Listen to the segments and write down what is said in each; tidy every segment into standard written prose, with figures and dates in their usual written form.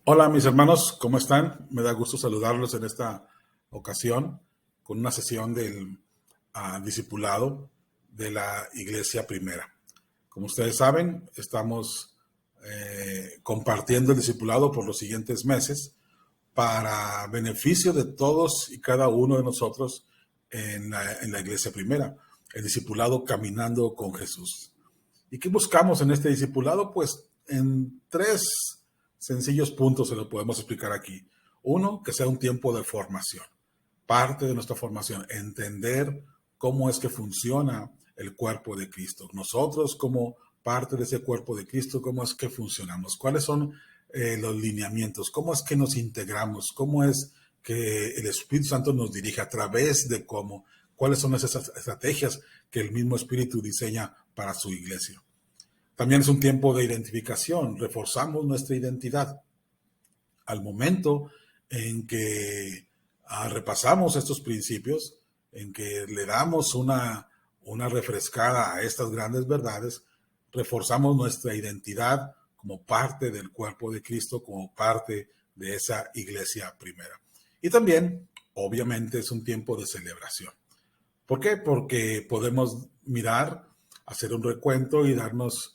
Hola mis hermanos, ¿cómo están? Me da gusto saludarlos en esta ocasión con una sesión del discipulado de la Iglesia Primera. Como ustedes saben, estamos compartiendo el discipulado por los siguientes meses para beneficio de todos y cada uno de nosotros en la Iglesia Primera, el discipulado caminando con Jesús. ¿Y qué buscamos en este discipulado? Pues en tres sencillos puntos se lo podemos explicar aquí. Uno, que sea un tiempo de formación, parte de nuestra formación, entender cómo es que funciona el cuerpo de Cristo. Nosotros como parte de ese cuerpo de Cristo, cómo es que funcionamos, cuáles son los lineamientos, cómo es que nos integramos, cómo es que el Espíritu Santo nos dirige a través de cómo, cuáles son esas estrategias que el mismo Espíritu diseña para su iglesia. También es un tiempo de identificación, reforzamos nuestra identidad. Al momento en que repasamos estos principios, en que le damos una refrescada a estas grandes verdades, reforzamos nuestra identidad como parte del cuerpo de Cristo, como parte de esa iglesia primera. Y también, obviamente, es un tiempo de celebración. ¿Por qué? Porque podemos mirar, hacer un recuento y darnos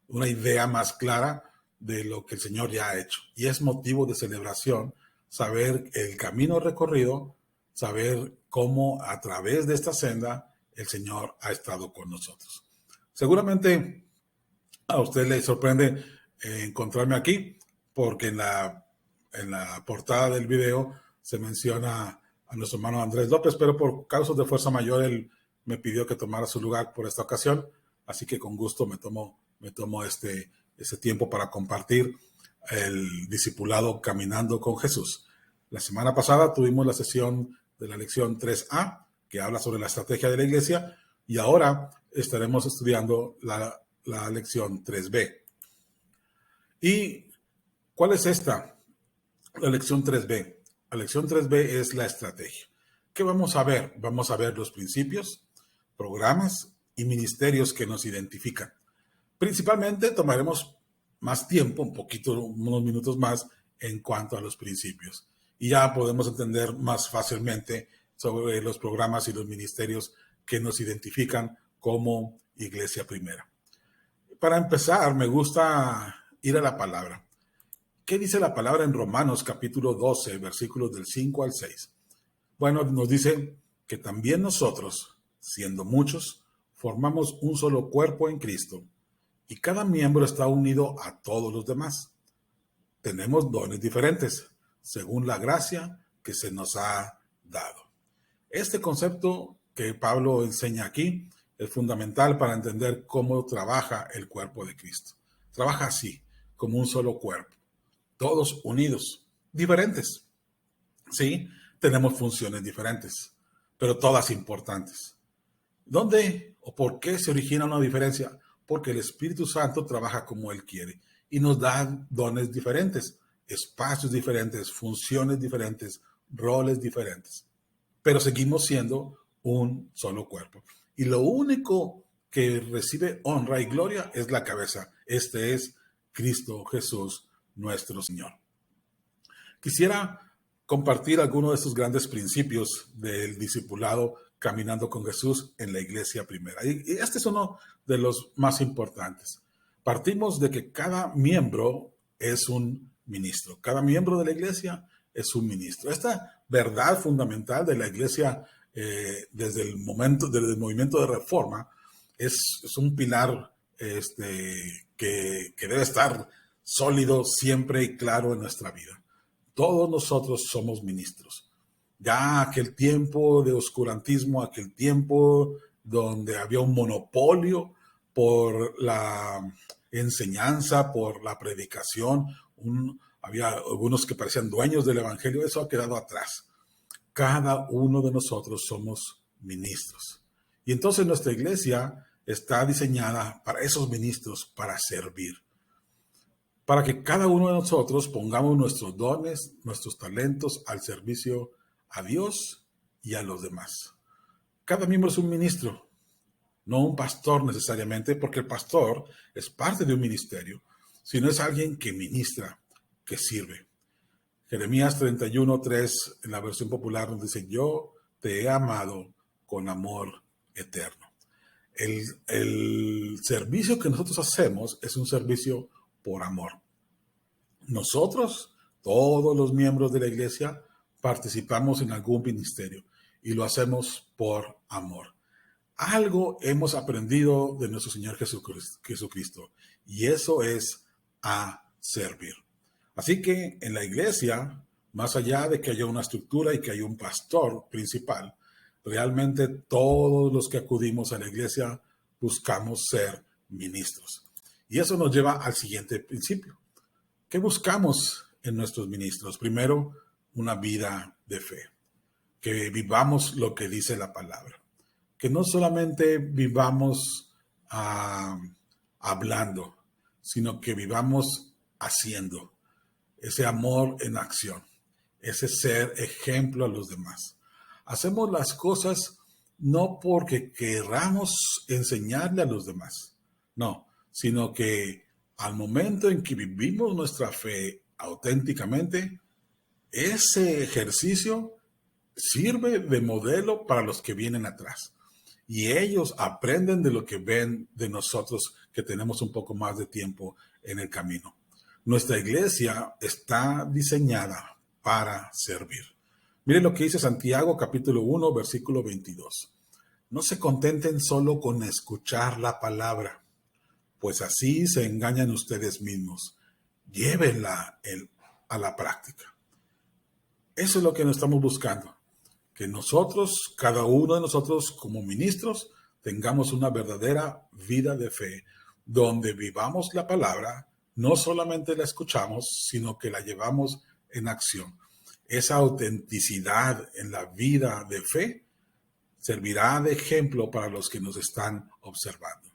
una idea más clara de lo que el Señor ya ha hecho. Y es motivo de celebración saber el camino recorrido, saber cómo a través de esta senda el Señor ha estado con nosotros. Seguramente a usted le sorprende encontrarme aquí porque en la portada del video se menciona a nuestro hermano Andrés López, pero por causas de fuerza mayor él me pidió que tomara su lugar por esta ocasión, así que con gusto me tomo este tiempo para compartir el discipulado Caminando con Jesús. La semana pasada tuvimos la sesión de la lección 3A, que habla sobre la estrategia de la iglesia, y ahora estaremos estudiando la lección 3B. ¿Y cuál es esta? La lección 3B. La lección 3B es la estrategia. ¿Qué vamos a ver? Vamos a ver los principios, programas y ministerios que nos identifican. Principalmente tomaremos más tiempo, un poquito, unos minutos más en cuanto a los principios. Y ya podemos entender más fácilmente sobre los programas y los ministerios que nos identifican como Iglesia Primera. Para empezar, me gusta ir a la palabra. ¿Qué dice la palabra en Romanos capítulo 12, versículos del 5 al 6? Bueno, nos dice que también nosotros, siendo muchos, formamos un solo cuerpo en Cristo y cada miembro está unido a todos los demás. Tenemos dones diferentes, según la gracia que se nos ha dado. Este concepto que Pablo enseña aquí es fundamental para entender cómo trabaja el cuerpo de Cristo. Trabaja así, como un solo cuerpo, todos unidos, diferentes. Sí, tenemos funciones diferentes, pero todas importantes. ¿Dónde o por qué se origina una diferencia? Porque el Espíritu Santo trabaja como Él quiere y nos da dones diferentes, espacios diferentes, funciones diferentes, roles diferentes. Pero seguimos siendo un solo cuerpo. Y lo único que recibe honra y gloria es la cabeza. Este es Cristo Jesús, nuestro Señor. Quisiera compartir algunos de estos grandes principios del discipulado caminando con Jesús en la iglesia primera. Y este es uno de los más importantes. Partimos de que cada miembro es un ministro. Cada miembro de la iglesia es un ministro. Esta verdad fundamental de la iglesia desde el movimiento de reforma es un pilar que debe estar sólido siempre y claro en nuestra vida. Todos nosotros somos ministros. Ya aquel tiempo de oscurantismo, aquel tiempo donde había un monopolio por la enseñanza, por la predicación, había algunos que parecían dueños del evangelio, eso ha quedado atrás. Cada uno de nosotros somos ministros. Y entonces nuestra iglesia está diseñada para esos ministros, para servir. Para que cada uno de nosotros pongamos nuestros dones, nuestros talentos al servicio a Dios y a los demás. Cada miembro es un ministro, no un pastor necesariamente, porque el pastor es parte de un ministerio, sino es alguien que ministra, que sirve. Jeremías 31:3 en la versión popular nos dice: yo te he amado con amor eterno. El servicio que nosotros hacemos es un servicio por amor. Nosotros, todos los miembros de la iglesia, participamos en algún ministerio y lo hacemos por amor. Algo hemos aprendido de nuestro Señor Jesucristo, y eso es a servir. Así que en la iglesia, más allá de que haya una estructura y que haya un pastor principal, realmente todos los que acudimos a la iglesia buscamos ser ministros. Y eso nos lleva al siguiente principio. ¿Qué buscamos en nuestros ministros? Primero, una vida de fe. Que vivamos lo que dice la palabra. Que no solamente vivamos hablando, sino que vivamos haciendo. Ese amor en acción. Ese ser ejemplo a los demás. Hacemos las cosas no porque queramos enseñarle a los demás, no, sino que al momento en que vivimos nuestra fe auténticamente, ese ejercicio sirve de modelo para los que vienen atrás. Y ellos aprenden de lo que ven de nosotros que tenemos un poco más de tiempo en el camino. Nuestra iglesia está diseñada para servir. Miren lo que dice Santiago capítulo 1, versículo 22. No se contenten solo con escuchar la palabra, pues así se engañan ustedes mismos. Llévenla a la práctica. Eso es lo que nos estamos buscando. Que nosotros, cada uno de nosotros como ministros, tengamos una verdadera vida de fe, donde vivamos la palabra, no solamente la escuchamos, sino que la llevamos en acción. Esa autenticidad en la vida de fe servirá de ejemplo para los que nos están observando.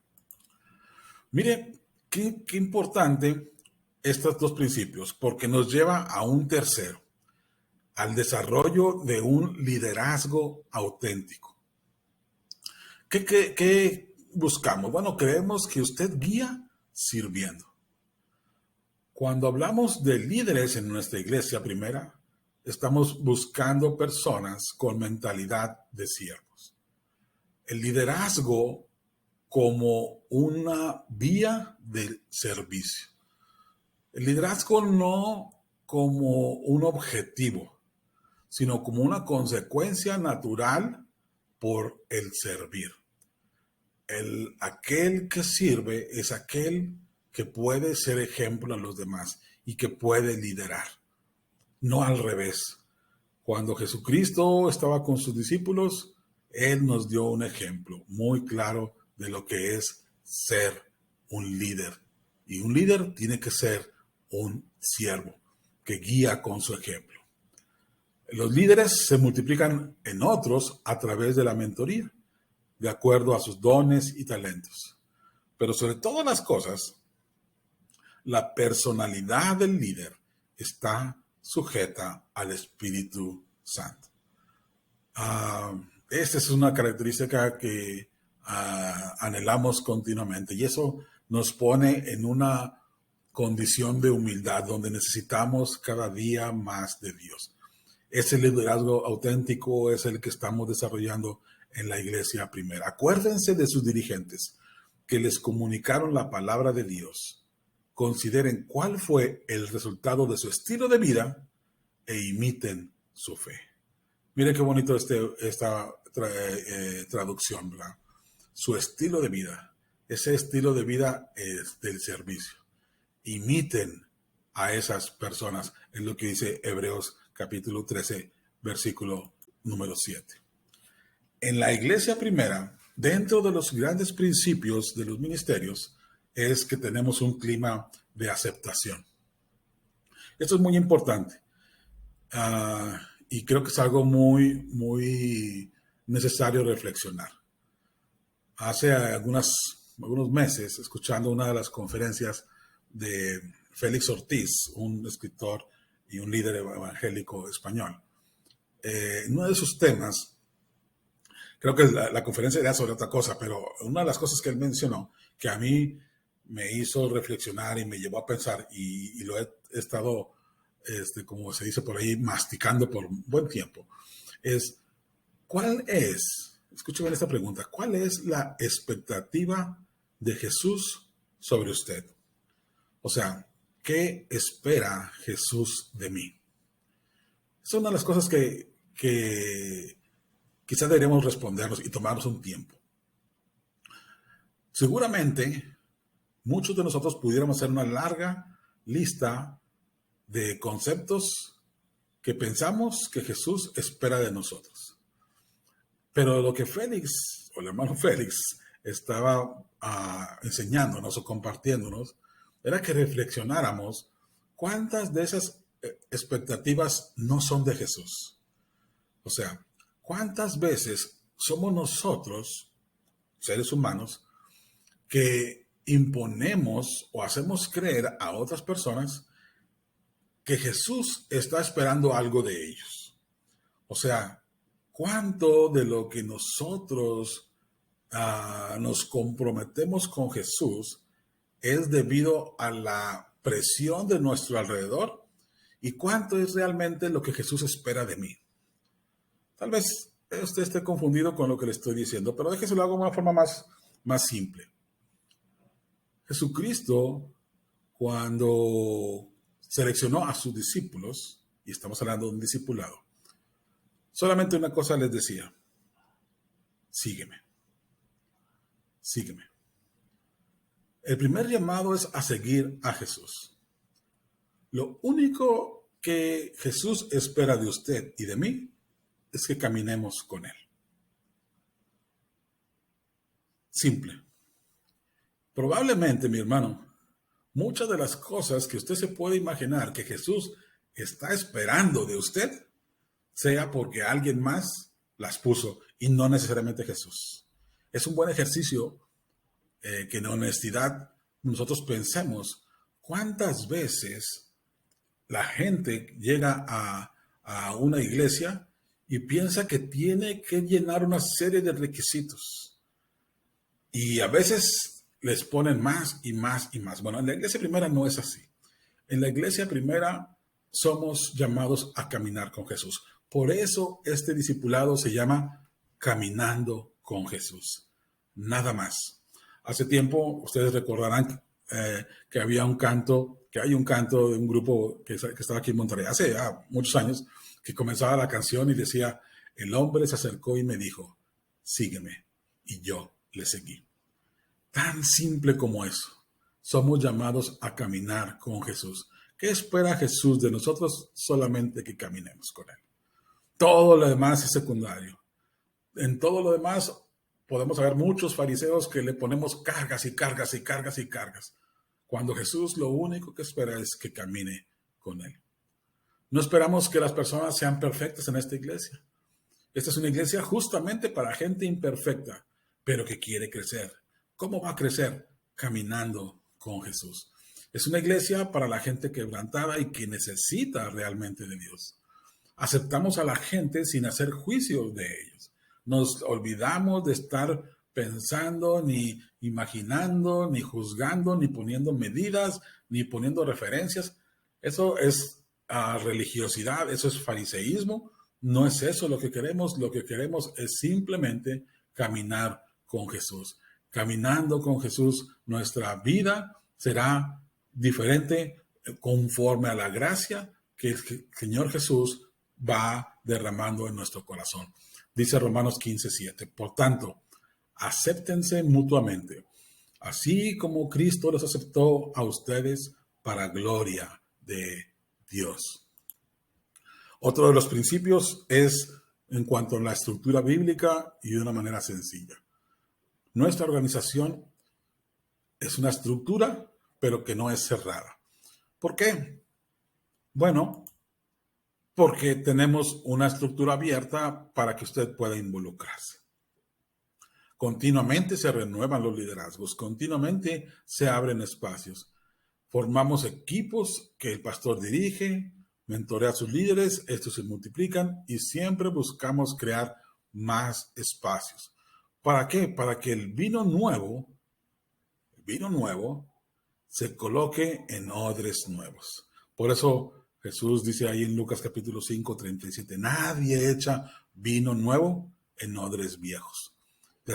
Mire, qué importante estos dos principios, porque nos lleva a un tercero, al desarrollo de un liderazgo auténtico. ¿Qué buscamos? Bueno, creemos que usted guía sirviendo. Cuando hablamos de líderes en nuestra iglesia primera, estamos buscando personas con mentalidad de siervos. El liderazgo como una vía de servicio. El liderazgo no como un objetivo, sino como una consecuencia natural por el servir. Aquel que sirve es aquel que puede ser ejemplo a los demás y que puede liderar. No al revés. Cuando Jesucristo estaba con sus discípulos, Él nos dio un ejemplo muy claro de lo que es ser un líder. Y un líder tiene que ser un siervo que guía con su ejemplo. Los líderes se multiplican en otros a través de la mentoría, de acuerdo a sus dones y talentos. Pero sobre todas las cosas, la personalidad del líder está sujeta al Espíritu Santo. Esta es una característica que anhelamos continuamente, y eso nos pone en una condición de humildad donde necesitamos cada día más de Dios. Ese liderazgo auténtico es el que estamos desarrollando en la iglesia primera. Acuérdense de sus dirigentes que les comunicaron la palabra de Dios. Consideren cuál fue el resultado de su estilo de vida e imiten su fe. Mire qué bonito esta traducción, ¿verdad? Su estilo de vida. Ese estilo de vida es del servicio. Imiten a esas personas, es lo que dice Hebreos capítulo 13, versículo número 7. En la iglesia primera, dentro de los grandes principios de los ministerios, es que tenemos un clima de aceptación. Esto es muy importante. Y creo que es algo muy, muy necesario reflexionar. Hace algunos meses, escuchando una de las conferencias de Félix Ortiz, un escritor y un líder evangélico español, en uno de sus temas, creo que la conferencia era sobre otra cosa, pero una de las cosas que él mencionó, que a mí me hizo reflexionar y me llevó a pensar, y lo he estado como se dice por ahí, masticando por un buen tiempo, es, ¿cuál es, escúcheme esta pregunta, cuál es la expectativa de Jesús sobre usted? O sea, ¿qué espera Jesús de mí? Es una de las cosas que quizás deberíamos respondernos y tomarnos un tiempo. Seguramente, muchos de nosotros pudiéramos hacer una larga lista de conceptos que pensamos que Jesús espera de nosotros. Pero lo que Félix, o el hermano Félix, estaba enseñándonos o compartiéndonos, era que reflexionáramos cuántas de esas expectativas no son de Jesús. O sea, cuántas veces somos nosotros, seres humanos, que imponemos o hacemos creer a otras personas que Jesús está esperando algo de ellos. O sea, cuánto de lo que nosotros nos comprometemos con Jesús es debido a la presión de nuestro alrededor y cuánto es realmente lo que Jesús espera de mí. Tal vez usted esté confundido con lo que le estoy diciendo, pero déjese lo hago de una forma más simple. Jesucristo, cuando seleccionó a sus discípulos, y estamos hablando de un discipulado, solamente una cosa les decía: sígueme, sígueme. El primer llamado es a seguir a Jesús. Lo único que Jesús espera de usted y de mí es que caminemos con Él. Simple. Probablemente, mi hermano, muchas de las cosas que usted se puede imaginar que Jesús está esperando de usted, sea porque alguien más las puso y no necesariamente Jesús. Es un buen ejercicio que en honestidad nosotros pensemos cuántas veces la gente llega a una iglesia y piensa que tiene que llenar una serie de requisitos. Y a veces les ponen más y más y más. Bueno, en la iglesia primera no es así. En la iglesia primera somos llamados a caminar con Jesús. Por eso este discipulado se llama Caminando con Jesús. Nada más. Hace tiempo, ustedes recordarán que había un canto, que hay un canto de un grupo que estaba aquí en Monterrey, hace muchos años, que comenzaba la canción y decía: el hombre se acercó y me dijo, sígueme, y yo le seguí. Tan simple como eso. Somos llamados a caminar con Jesús. ¿Qué espera Jesús de nosotros? Solamente que caminemos con Él. Todo lo demás es secundario. En todo lo demás podemos haber muchos fariseos que le ponemos cargas y cargas y cargas y cargas, cuando Jesús lo único que espera es que camine con Él. No esperamos que las personas sean perfectas en esta iglesia. Esta es una iglesia justamente para gente imperfecta, pero que quiere crecer. ¿Cómo va a crecer? Caminando con Jesús. Es una iglesia para la gente quebrantada y que necesita realmente de Dios. Aceptamos a la gente sin hacer juicios de ellos. Nos olvidamos de estar pensando, ni imaginando, ni juzgando, ni poniendo medidas, ni poniendo referencias. Eso es religiosidad, eso es fariseísmo. No es eso lo que queremos. Lo que queremos es simplemente caminar con Jesús. Caminando con Jesús, nuestra vida será diferente conforme a la gracia que el Señor Jesús va derramando en nuestro corazón. Dice Romanos 15:7. Por tanto, acéptense mutuamente, así como Cristo los aceptó a ustedes para gloria de Dios. Otro de los principios es en cuanto a la estructura bíblica y de una manera sencilla. Nuestra organización es una estructura, pero que no es cerrada. ¿Por qué? Bueno, porque tenemos una estructura abierta para que usted pueda involucrarse. Continuamente se renuevan los liderazgos, continuamente se abren espacios. Formamos equipos que el pastor dirige, mentorea a sus líderes, estos se multiplican y siempre buscamos crear más espacios. ¿Para qué? Para que el vino nuevo se coloque en odres nuevos. Por eso Jesús dice ahí en Lucas capítulo 5, 37, nadie echa vino nuevo en odres viejos. De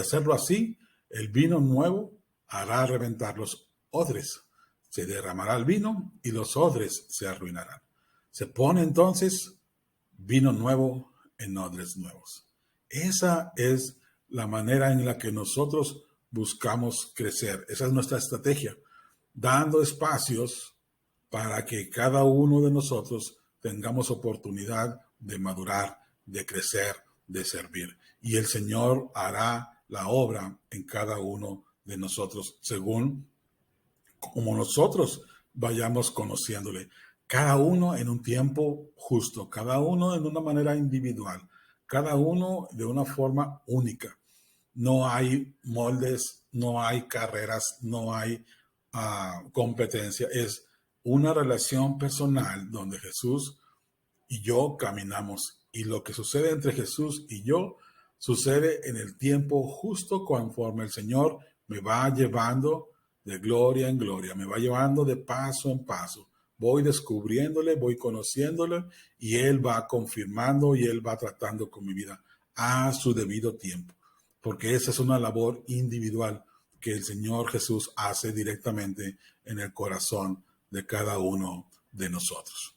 hacerlo así, el vino nuevo hará reventar los odres. Se derramará el vino y los odres se arruinarán. Se pone entonces vino nuevo en odres nuevos. Esa es la manera en la que nosotros buscamos crecer. Esa es nuestra estrategia, dando espacios para que cada uno de nosotros tengamos oportunidad de madurar, de crecer, de servir. Y el Señor hará la obra en cada uno de nosotros según como nosotros vayamos conociéndole. Cada uno en un tiempo justo, cada uno en una manera individual, cada uno de una forma única. No hay moldes, no hay carreras, no hay competencia. Es una relación personal donde Jesús y yo caminamos. Y lo que sucede entre Jesús y yo sucede en el tiempo justo conforme el Señor me va llevando de gloria en gloria, me va llevando de paso en paso. Voy descubriéndole, voy conociéndole y Él va confirmando y Él va tratando con mi vida a su debido tiempo. Porque esa es una labor individual que el Señor Jesús hace directamente en el corazón de cada uno de nosotros.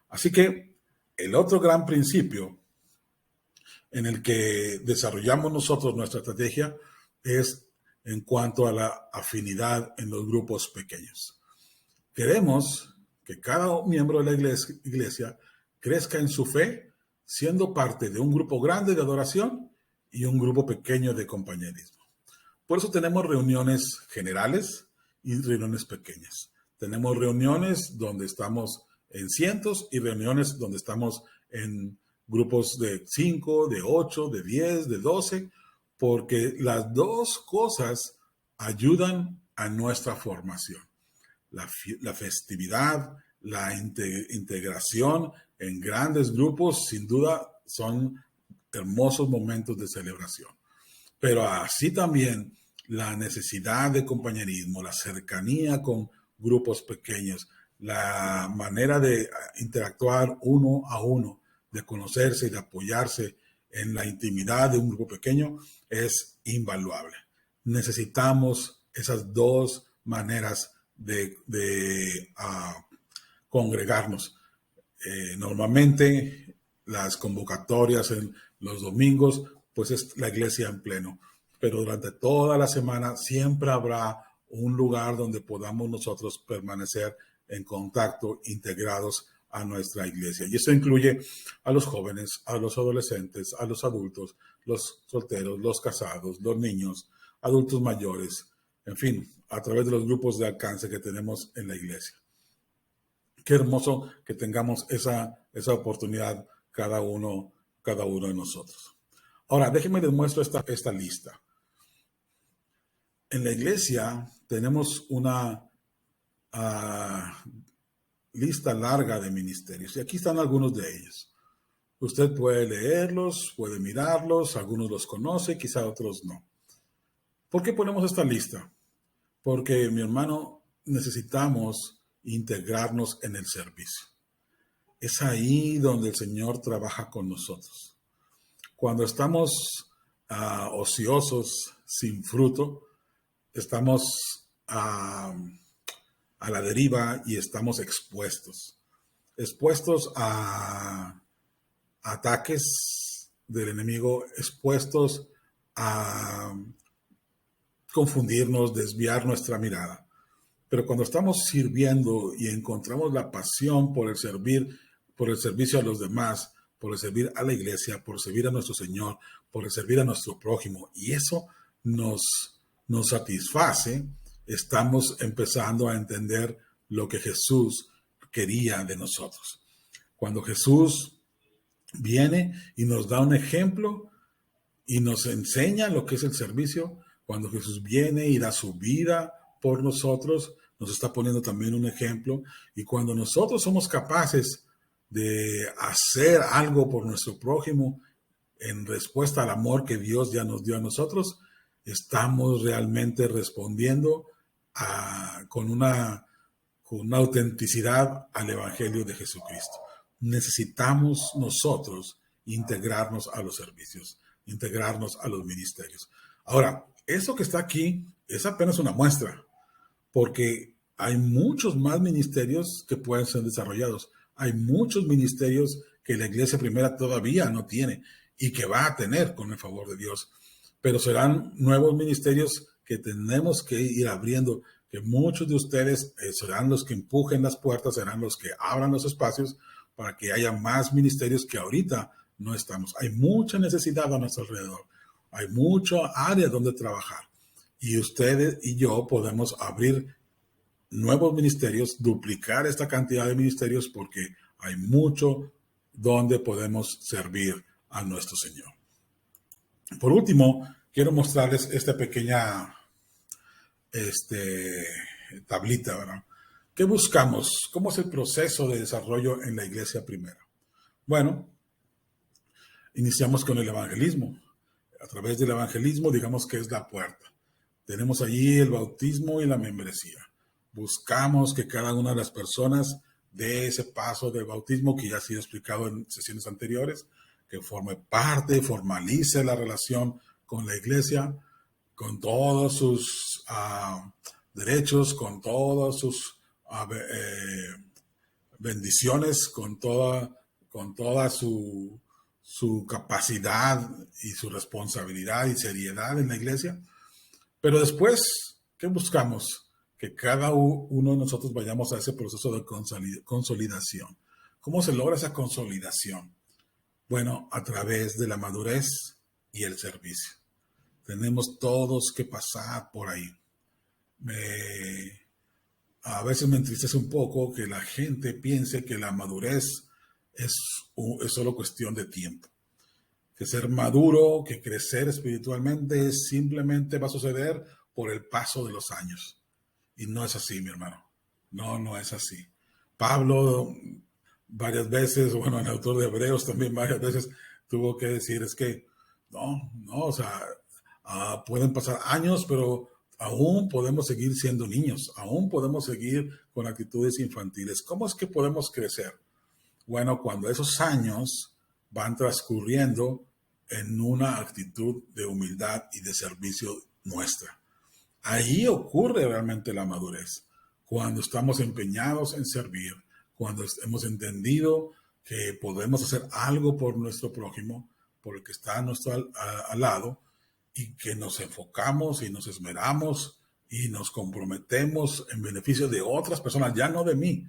Así que el otro gran principio en el que desarrollamos nosotros nuestra estrategia es en cuanto a la afinidad en los grupos pequeños. Queremos que cada miembro de la iglesia crezca en su fe, siendo parte de un grupo grande de adoración y un grupo pequeño de compañerismo. Por eso tenemos reuniones generales y reuniones pequeñas. Tenemos reuniones donde estamos en cientos y reuniones donde estamos en grupos de 5, de 8, de 10, de 12, porque las dos cosas ayudan a nuestra formación. La festividad, la integración en grandes grupos, sin duda, son hermosos momentos de celebración. Pero así también la necesidad de compañerismo, la cercanía con grupos pequeños, la manera de interactuar uno a uno, de conocerse y de apoyarse en la intimidad de un grupo pequeño es invaluable. Necesitamos esas dos maneras de congregarnos. Normalmente las convocatorias en los domingos, pues es la iglesia en pleno, pero durante toda la semana siempre habrá un lugar donde podamos nosotros permanecer en contacto, integrados a nuestra iglesia. Y eso incluye a los jóvenes, a los adolescentes, a los adultos, los solteros, los casados, los niños, adultos mayores, en fin, a través de los grupos de alcance que tenemos en la iglesia. Qué hermoso que tengamos esa oportunidad cada uno de nosotros. Ahora, déjenme les muestro esta lista. En la iglesia tenemos una lista larga de ministerios y aquí están algunos de ellos. Usted puede leerlos, puede mirarlos, algunos los conoce, quizá otros no. ¿Por qué ponemos esta lista? Porque, mi hermano, necesitamos integrarnos en el servicio. Es ahí donde el Señor trabaja con nosotros. Cuando estamos ociosos, sin fruto, estamos a la deriva y estamos expuestos a ataques del enemigo, expuestos a confundirnos, desviar nuestra mirada. Pero cuando estamos sirviendo y encontramos la pasión por el servicio a los demás, por el servir a la iglesia, por servir a nuestro Señor, por el servir a nuestro prójimo, y eso nos satisface, estamos empezando a entender lo que Jesús quería de nosotros. Cuando Jesús viene y nos da un ejemplo y nos enseña lo que es el servicio, cuando Jesús viene y da su vida por nosotros, nos está poniendo también un ejemplo. Y cuando nosotros somos capaces de hacer algo por nuestro prójimo en respuesta al amor que Dios ya nos dio a nosotros, estamos realmente respondiendo con con una autenticidad al Evangelio de Jesucristo. Necesitamos nosotros integrarnos a los servicios, integrarnos a los ministerios. Ahora, eso que está aquí es apenas una muestra, porque hay muchos más ministerios que pueden ser desarrollados. Hay muchos ministerios que la Iglesia Primera todavía no tiene y que va a tener con el favor de Dios. Pero serán nuevos ministerios que tenemos que ir abriendo, que muchos de ustedes serán los que empujen las puertas, serán los que abran los espacios para que haya más ministerios que ahorita no estamos. Hay mucha necesidad a nuestro alrededor. Hay mucha área donde trabajar. Y ustedes y yo podemos abrir nuevos ministerios, duplicar esta cantidad de ministerios porque hay mucho donde podemos servir a nuestro Señor. Por último, quiero mostrarles esta pequeña tablita, ¿verdad? ¿Qué buscamos? ¿Cómo es el proceso de desarrollo en la Iglesia Primera? Bueno, iniciamos con el evangelismo. A través del evangelismo, digamos que es la puerta. Tenemos allí el bautismo y la membresía. Buscamos que cada una de las personas dé ese paso del bautismo que ya ha sido explicado en sesiones anteriores, que forme parte, formalice la relación con la iglesia, con todos sus derechos, con todas sus bendiciones, con toda su capacidad y su responsabilidad y seriedad en la iglesia. Pero después, ¿qué buscamos? Que cada uno de nosotros vayamos a ese proceso de consolidación. ¿Cómo se logra esa consolidación? Bueno, a través de la madurez y el servicio. Tenemos todos que pasar por ahí. A veces me entristece un poco que la gente piense que la madurez es solo cuestión de tiempo. Que ser maduro, que crecer espiritualmente simplemente va a suceder por el paso de los años. Y no es así, mi hermano. No es así. Pablo varias veces, bueno, el autor de Hebreos también varias veces tuvo que decir, es que o sea, pueden pasar años, pero aún podemos seguir siendo niños, aún podemos seguir con actitudes infantiles. ¿Cómo es que podemos crecer? Bueno, cuando esos años van transcurriendo en una actitud de humildad y de servicio nuestra. Ahí ocurre realmente la madurez, cuando estamos empeñados en servir, cuando hemos entendido que podemos hacer algo por nuestro prójimo, por el que está a nuestro al lado, y que nos enfocamos y nos esmeramos y nos comprometemos en beneficio de otras personas, ya no de mí,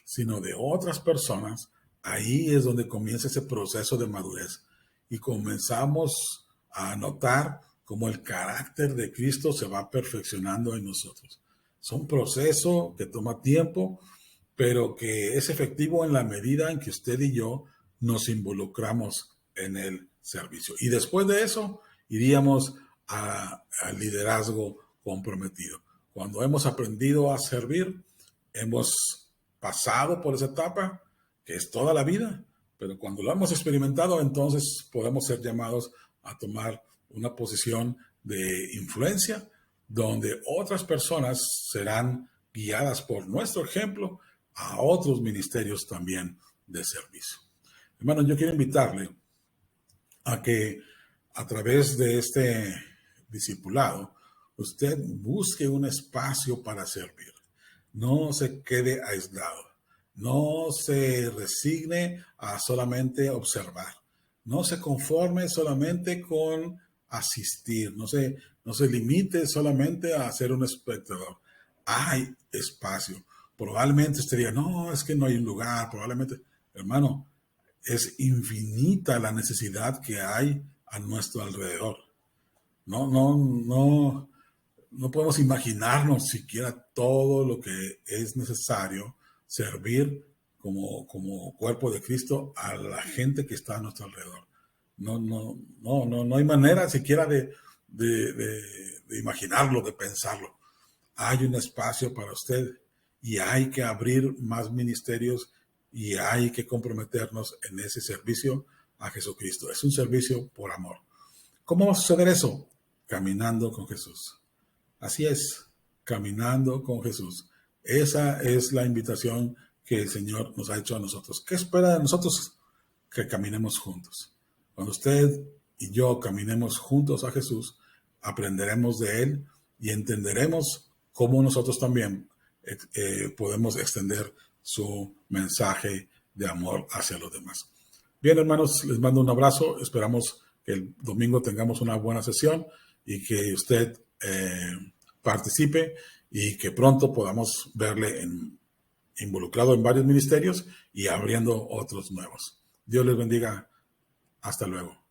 sino de otras personas. Ahí es donde comienza ese proceso de madurez y comenzamos a notar cómo el carácter de Cristo se va perfeccionando en nosotros. Es un proceso que toma tiempo, pero que es efectivo en la medida en que usted y yo nos involucramos en el servicio. Y después de eso, iríamos al liderazgo comprometido. Cuando hemos aprendido a servir, hemos pasado por esa etapa, que es toda la vida, pero cuando lo hemos experimentado, entonces podemos ser llamados a tomar una posición de influencia, donde otras personas serán guiadas por nuestro ejemplo a otros ministerios también de servicio. Hermanos, yo quiero invitarle a que a través de este discipulado, usted busque un espacio para servir. No se quede aislado. No se resigne a solamente observar. No se conforme solamente con asistir. No se limite solamente a ser un espectador. Hay espacio. Probablemente usted diga, no, es que no hay un lugar. Probablemente, hermano, es infinita la necesidad que hay a nuestro alrededor. No podemos imaginarnos siquiera todo lo que es necesario servir como cuerpo de Cristo a la gente que está a nuestro alrededor. No hay manera siquiera de imaginarlo, de pensarlo. Hay un espacio para usted y hay que abrir más ministerios y hay que comprometernos en ese servicio a Jesucristo. Es un servicio por amor. ¿Cómo va a suceder eso? Caminando con Jesús. Así es, caminando con Jesús. Esa es la invitación que el Señor nos ha hecho a nosotros. ¿Qué espera de nosotros? Que caminemos juntos. Cuando usted y yo caminemos juntos a Jesús, aprenderemos de Él y entenderemos cómo nosotros también podemos extender su mensaje de amor hacia los demás. Bien, hermanos, les mando un abrazo. Esperamos que el domingo tengamos una buena sesión y que usted participe y que pronto podamos verle involucrado en varios ministerios y abriendo otros nuevos. Dios les bendiga. Hasta luego.